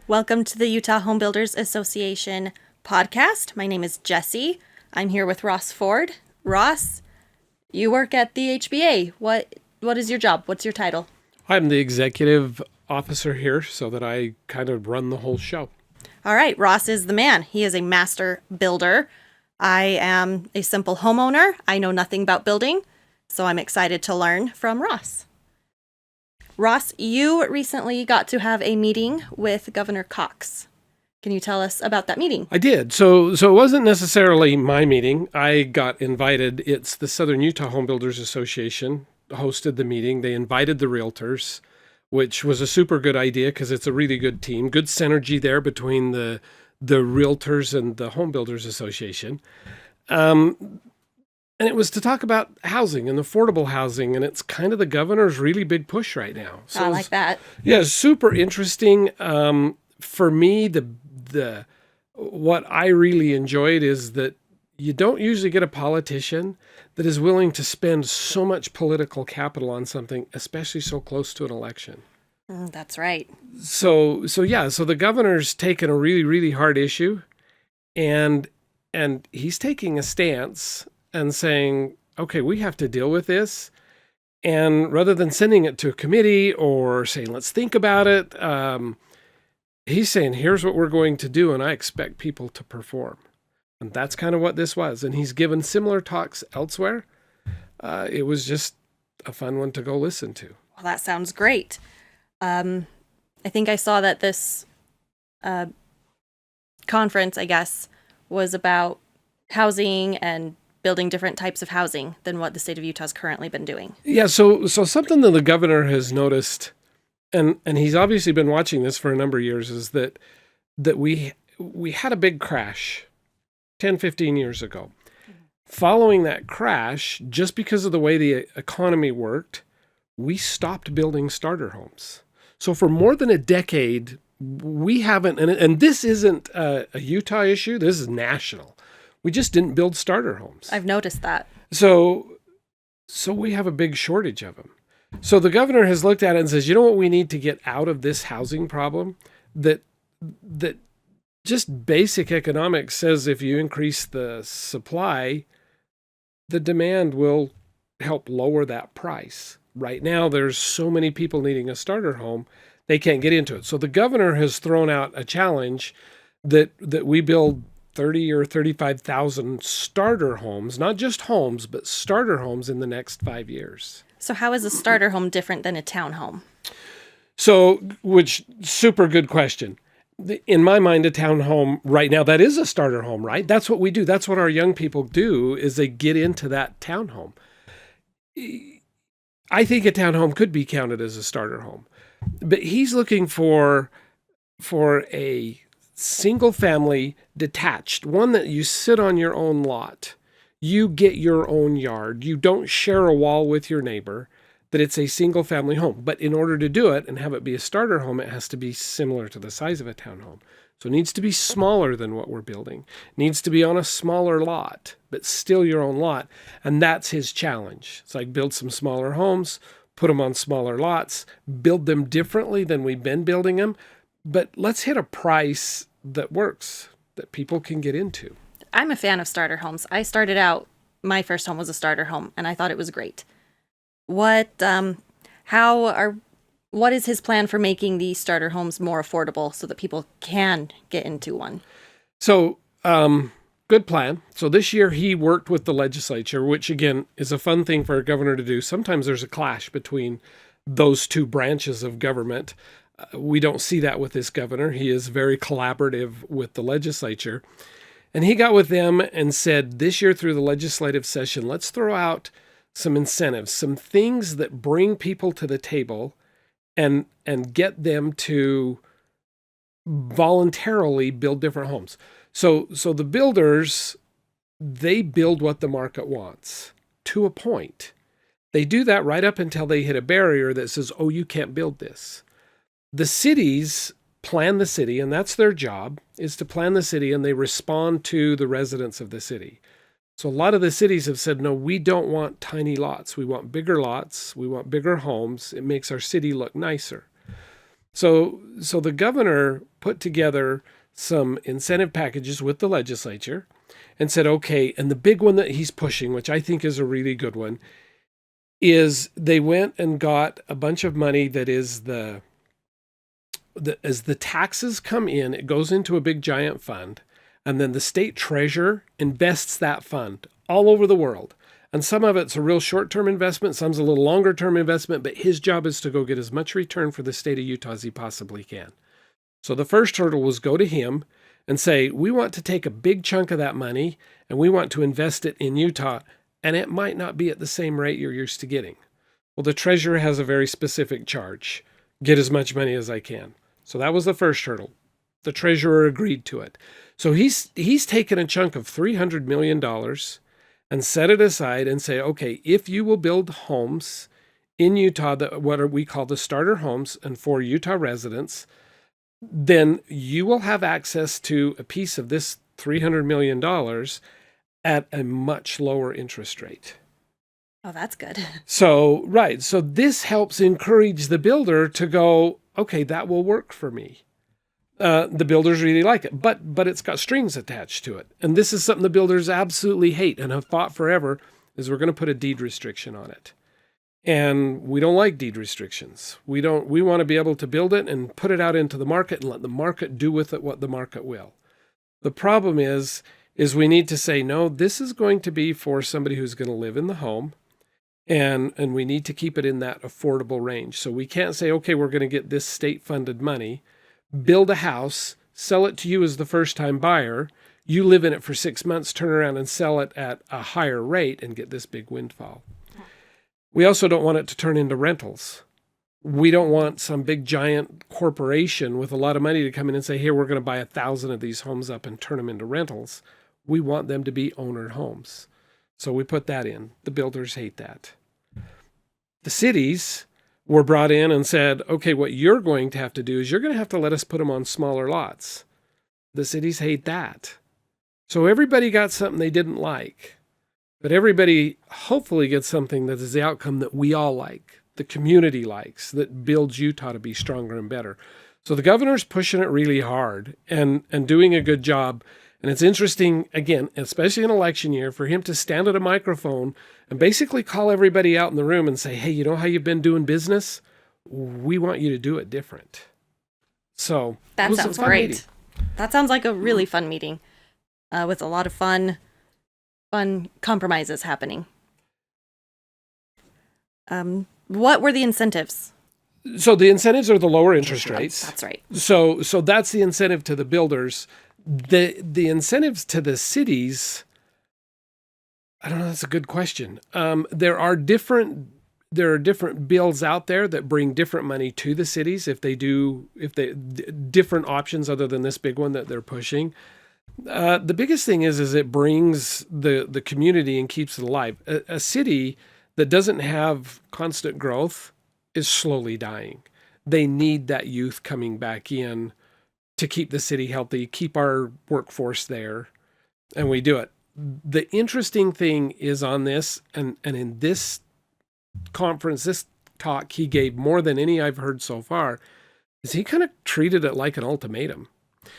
Welcome to the Utah Home Builders Association podcast. My name is Jessie. I'm here with Ross Ford. Ross, you work at the HBA. What is your job? What's your title? I'm the executive officer here, so that I kind of run the whole show. All right, Ross is the man. He is a master builder. I am a simple homeowner. I know nothing about building, so I'm excited to learn from Ross. Ross, you recently got to have a meeting with Governor Cox. Can you tell us about that meeting? I did. So it wasn't necessarily my meeting. I got invited. It's the Southern Utah Home Builders Association hosted the meeting. They invited the realtors, which was a super good idea because it's a really good team. Good synergy there between the realtors and the Home Builders Association. And it was to talk about housing and affordable housing, and it's kind of the governor's really big push right now. So I like that. Yeah, super interesting. For me, the what I really enjoyed is that you don't usually get a politician that is willing to spend so much political capital on something, especially so close to an election. That's right. So the governor's taken a really, really hard issue, and he's taking a stance and saying, okay, we have to deal with this. And rather than sending it to a committee or saying, let's think about it, he's saying, here's what we're going to do, and I expect people to perform. And that's kind of what this was. And he's given similar talks elsewhere. It was just a fun one to go listen to. Well, that sounds great. I think I saw that this conference, I guess, was about housing and building different types of housing than what the state of Utah's currently been doing. Yeah, so something that the governor has noticed, and he's obviously been watching this for a number of years, is that we had a big crash 10, 15 years ago. Mm-hmm. Following that crash, just because of the way the economy worked, we stopped building starter homes. So for more than a decade, we haven't, and this isn't a Utah issue, this is national. We just didn't build starter homes. I've noticed that. So we have a big shortage of them. So the governor has looked at it and says, you know what we need to get out of this housing problem? That just basic economics says if you increase the supply, the demand will help lower that price. Right now, there's so many people needing a starter home, they can't get into it. So the governor has thrown out a challenge that we build 30 or 35,000 starter homes, not just homes, but starter homes in the next 5 years. So how is a starter home different than a townhome? So, which super good question. In my mind, a townhome right now, that is a starter home, right? That's what we do. That's what our young people do, is they get into that townhome. I think a townhome could be counted as a starter home, but he's looking for a single family detached, one that you sit on your own lot. You get your own yard. You don't share a wall with your neighbor, that it's a single family home. But in order to do it and have it be a starter home, it has to be similar to the size of a townhome. So it needs to be smaller than what we're building. It needs to be on a smaller lot, but still your own lot. And that's his challenge. It's like build some smaller homes, put them on smaller lots, build them differently than we've been building them. But let's hit a price that works, that people can get into. I'm a fan of starter homes. I started out, my first home was a starter home, and I thought it was great. What is his plan for making these starter homes more affordable so that people can get into one? So, good plan. So this year he worked with the legislature, which again is a fun thing for a governor to do. Sometimes there's a clash between those two branches of government. We don't see that with this governor. He is very collaborative with the legislature. And he got with them and said, this year through the legislative session, let's throw out some incentives, some things that bring people to the table and get them to voluntarily build different homes. So the builders, they build what the market wants to a point. They do that right up until they hit a barrier that says, oh, you can't build this. The cities plan the city, and that's their job, is to plan the city, and they respond to the residents of the city. So a lot of the cities have said, no, we don't want tiny lots. We want bigger lots. We want bigger homes. It makes our city look nicer. So the governor put together some incentive packages with the legislature and said, okay, and the big one that he's pushing, which I think is a really good one, is they went and got a bunch of money that is as the taxes come in, it goes into a big giant fund, and then the state treasurer invests that fund all over the world. And some of it's a real short-term investment, some's a little longer-term investment, but his job is to go get as much return for the state of Utah as he possibly can. So the first hurdle was go to him and say, we want to take a big chunk of that money and we want to invest it in Utah, and it might not be at the same rate you're used to getting. Well, the treasurer has a very specific charge. Get as much money as I can. So that was the first hurdle. The treasurer agreed to it. So he's taken a chunk of $300 million and set it aside and say, okay, if you will build homes in Utah, what we call the starter homes, and for Utah residents, then you will have access to a piece of this $300 million at a much lower interest rate. Oh, that's good. So, right. So this helps encourage the builder to go, okay, that will work for me. The builders really like it, but it's got strings attached to it. And this is something the builders absolutely hate and have fought forever, is we're going to put a deed restriction on it. And we don't like deed restrictions. We want to be able to build it and put it out into the market and let the market do with it what the market will. The problem is we need to say, no, this is going to be for somebody who's going to live in the home. And we need to keep it in that affordable range. So we can't say, okay, we're going to get this state-funded money, build a house, sell it to you as the first-time buyer, you live in it for 6 months, turn around and sell it at a higher rate and get this big windfall. We also don't want it to turn into rentals. We don't want some big giant corporation with a lot of money to come in and say, here, we're going to buy 1,000 of these homes up and turn them into rentals. We want them to be owner homes. So we put that in. The builders hate that. The cities were brought in and said, okay, what you're going to have to do is you're going to have to let us put them on smaller lots. The cities hate that. So everybody got something they didn't like. But everybody hopefully gets something that is the outcome that we all like, the community likes, that builds Utah to be stronger and better. So the governor's pushing it really hard and doing a good job. And it's interesting, again, especially in election year, for him to stand at a microphone and basically call everybody out in the room and say, hey, you know how you've been doing business? We want you to do it different. So That sounds great. Meeting. That sounds like a really fun meeting with a lot of fun compromises happening. What were the incentives? So the incentives are the lower interest rates. That's right. So that's the incentive to the builders. The incentives to the cities, I don't know, that's a good question. There are different bills out there that bring different money to the cities if they different options other than this big one that they're pushing. The biggest thing is it brings the community and keeps it alive. A city that doesn't have constant growth is slowly dying. They need that youth coming back in to keep the city healthy, keep our workforce there, and we do it. The interesting thing is on this, and in this conference, this talk he gave more than any I've heard so far, is he kind of treated it like an ultimatum. He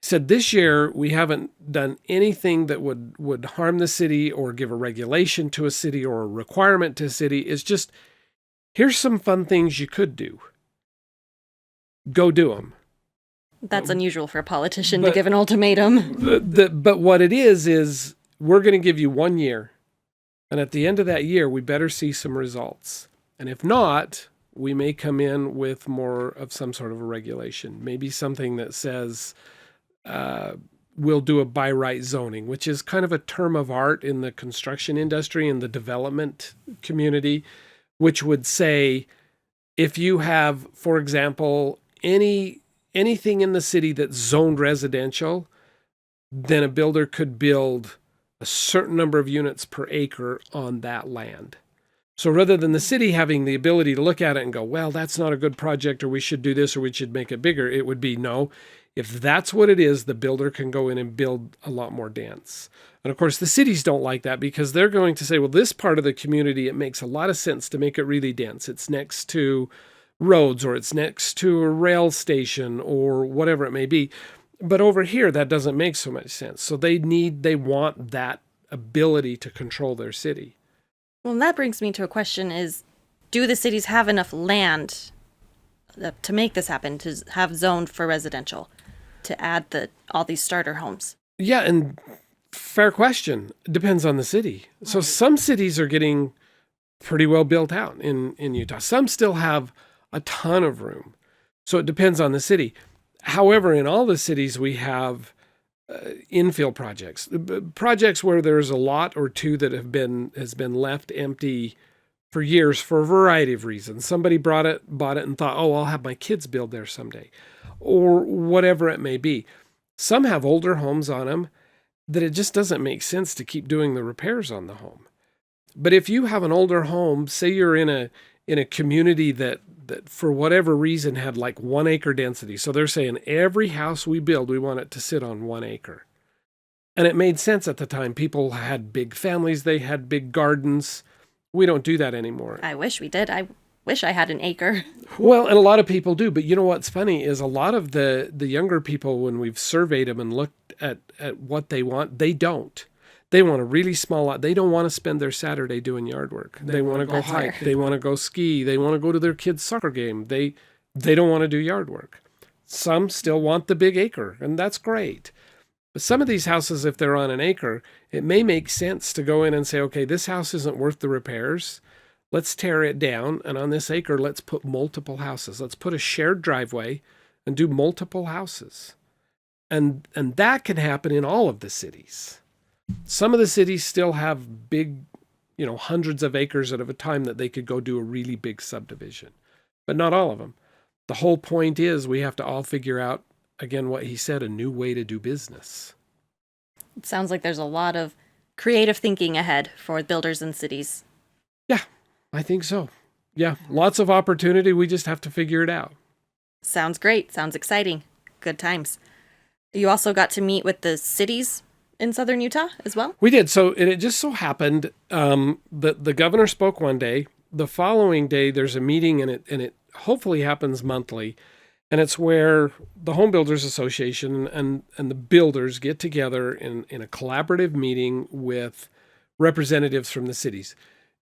said, this year we haven't done anything that would harm the city or give a regulation to a city or a requirement to a city. It's just, here's some fun things you could do. Go do them. That's unusual for a politician to give an ultimatum. But what it is we're going to give you 1 year. And at the end of that year, we better see some results. And if not, we may come in with more of some sort of a regulation. Maybe something that says we'll do a by right zoning, which is kind of a term of art in the construction industry and the development community, which would say if you have, for example, anything in the city that's zoned residential, then a builder could build a certain number of units per acre on that land. So rather than the city having the ability to look at it and go, well, that's not a good project, or we should do this, or we should make it bigger, it would be, no, if that's what it is, the builder can go in and build a lot more dense. And of course, the cities don't like that because they're going to say, well, this part of the community, it makes a lot of sense to make it really dense. It's next to roads, or it's next to a rail station or whatever it may be. But over here, that doesn't make so much sense. So they want that ability to control their city. Well, and that brings me to a question is, do the cities have enough land to make this happen, to have zoned for residential, to add all these starter homes? Yeah, and fair question. Depends on the city. So some cities are getting pretty well built out in Utah. Some still have a ton of room. So it depends on the city. However, in all the cities, we have infill projects where there's a lot or two that has been left empty for years for a variety of reasons. Somebody bought it and thought, oh, I'll have my kids build there someday, or whatever it may be. Some have older homes on them that it just doesn't make sense to keep doing the repairs on the home. But if you have an older home, say you're in a community that for whatever reason had like 1 acre density. So they're saying every house we build, we want it to sit on 1 acre. And it made sense at the time. People had big families. They had big gardens. We don't do that anymore. I wish we did. I wish I had an acre. Well, and a lot of people do. But you know what's funny is a lot of the younger people, when we've surveyed them and looked at what they want, they don't. They want a really small lot. They don't want to spend their Saturday doing yard work. They want to go hike. They want to go ski. They want to go to their kids' soccer game. They don't want to do yard work. Some still want the big acre, and that's great. But some of these houses, if they're on an acre, it may make sense to go in and say, okay, this house isn't worth the repairs. Let's tear it down, and on this acre, let's put multiple houses. Let's put a shared driveway and do multiple houses. And that can happen in all of the cities. Some of the cities still have big, hundreds of acres at a time that they could go do a really big subdivision, but not all of them. The whole point is we have to all figure out, again, what he said, a new way to do business. It sounds like there's a lot of creative thinking ahead for builders and cities. Yeah, I think so. Yeah, lots of opportunity. We just have to figure it out. Sounds great. Sounds exciting. Good times. You also got to meet with the cities in southern Utah as well? We did. So it just so happened that the governor spoke one day. The following day, there's a meeting, and it hopefully happens monthly. And it's where the Home Builders Association and the builders get together in a collaborative meeting with representatives from the cities.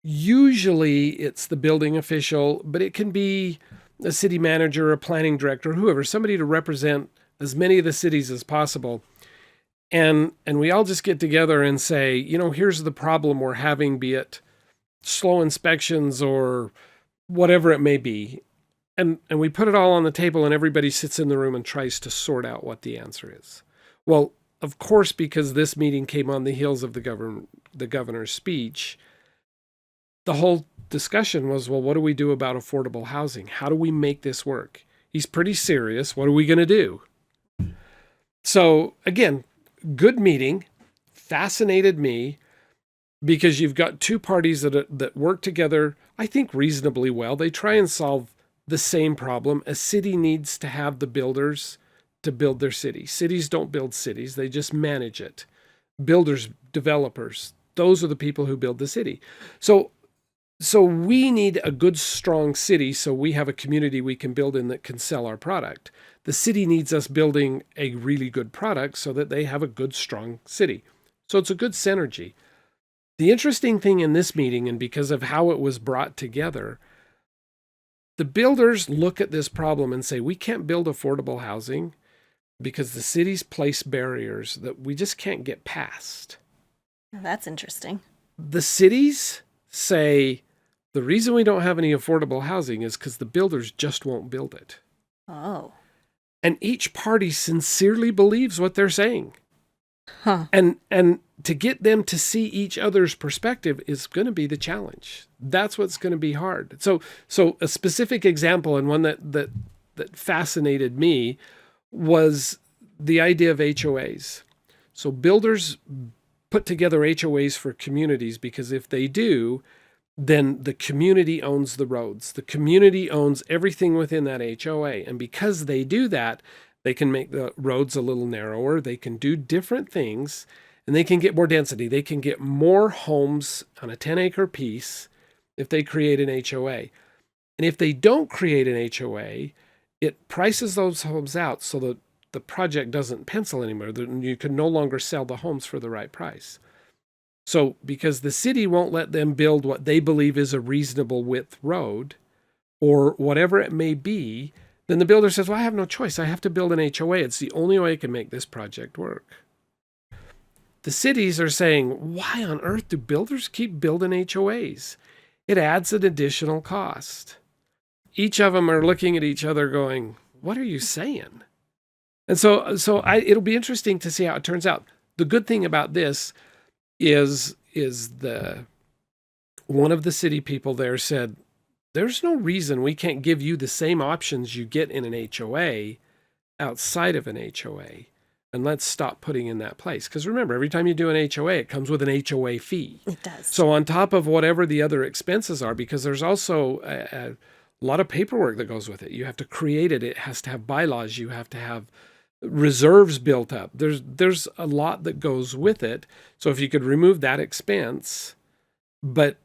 Usually it's the building official, but it can be a city manager, a planning director, whoever, somebody to represent as many of the cities as possible. And we all just get together and say, here's the problem we're having, be it slow inspections or whatever it may be. And we put it all on the table, and everybody sits in the room and tries to sort out what the answer is. Well, of course, because this meeting came on the heels of the governor's speech, the whole discussion was, well, what do we do about affordable housing? How do we make this work? He's pretty serious. What are we going to do? So again, good meeting, fascinated me, because you've got two parties that work together, I think, reasonably well. They try and solve the same problem. A city needs to have the builders to build their city. Cities don't build cities, they just manage it. Builders, developers, those are the people who build the city. So we need a good, strong city so we have a community we can build in that can sell our product. The city needs us building a really good product so that they have a good, strong city. So it's a good synergy. The interesting thing in this meeting, and because of how it was brought together, the builders look at this problem and say, we can't build affordable housing because the cities place barriers that we just can't get past. That's interesting. The cities say, the reason we don't have any affordable housing is because the builders just won't build it. Oh. And each party sincerely believes what they're saying. Huh. And to get them to see each other's perspective is going to be the challenge. That's what's going to be hard. So a specific example, and one that fascinated me, was the idea of HOAs. So builders put together HOAs for communities because if they do, then the community owns the roads. The community owns everything within that HOA. And because they do that, they can make the roads a little narrower. They can do different things, and they can get more density. They can get more homes on a 10-acre piece if they create an HOA. And if they don't create an HOA, it prices those homes out so that the project doesn't pencil anymore. You can no longer sell the homes for the right price. So because the city won't let them build what they believe is a reasonable width road or whatever it may be, then the builder says, well, I have no choice. I have to build an HOA. It's the only way I can make this project work. The cities are saying, why on earth do builders keep building HOAs? It adds an additional cost. Each of them are looking at each other going, what are you saying? And so it'll be interesting to see how it turns out. The good thing about this is one of the city people there said, there's no reason we can't give you the same options you get in an HOA outside of an HOA. And let's stop putting in that place. Because remember, every time you do an HOA, it comes with an HOA fee. It does. So on top of whatever the other expenses are, because there's also a lot of paperwork that goes with it. You have to create it. It has to have bylaws. You have to have reserves built up. There's a lot that goes with it. So if you could remove that expense, but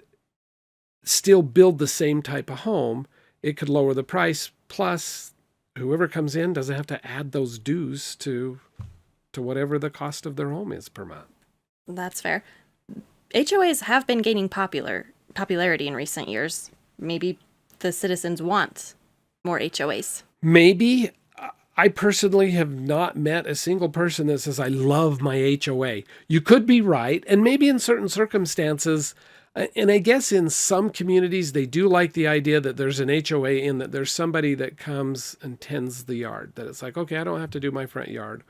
still build the same type of home, it could lower the price. Plus, whoever comes in doesn't have to add those dues to whatever the cost of their home is per month. That's fair. HOAs have been gaining popularity in recent years. Maybe the citizens want more HOAs. Maybe. I personally have not met a single person that says, I love my HOA. You could be right. And maybe in certain circumstances, and I guess in some communities, they do like the idea that there's an HOA in that there's somebody that comes and tends the yard. That it's like, okay, I don't have to do my front yard.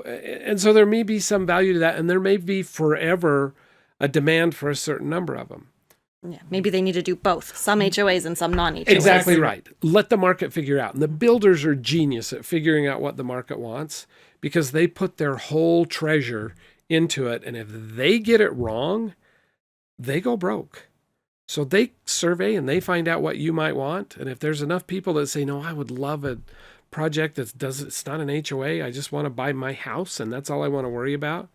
And so there may be some value to that. And there may be forever a demand for a certain number of them. Yeah, maybe they need to do both, some HOAs and some non-HOAs. Exactly right. Let the market figure out. And the builders are genius at figuring out what the market wants because they put their whole treasure into it. And if they get it wrong, they go broke. So they survey and they find out what you might want. And if there's enough people that say, no, I would love a project it's not an HOA, I just want to buy my house and that's all I want to worry about,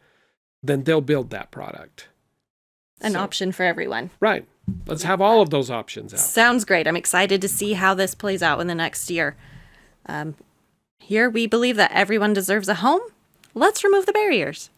then they'll build that product. An option for everyone. Right. Let's have all of those options out. Sounds great. I'm excited to see how this plays out in the next year. Here we believe that everyone deserves a home. Let's remove the barriers.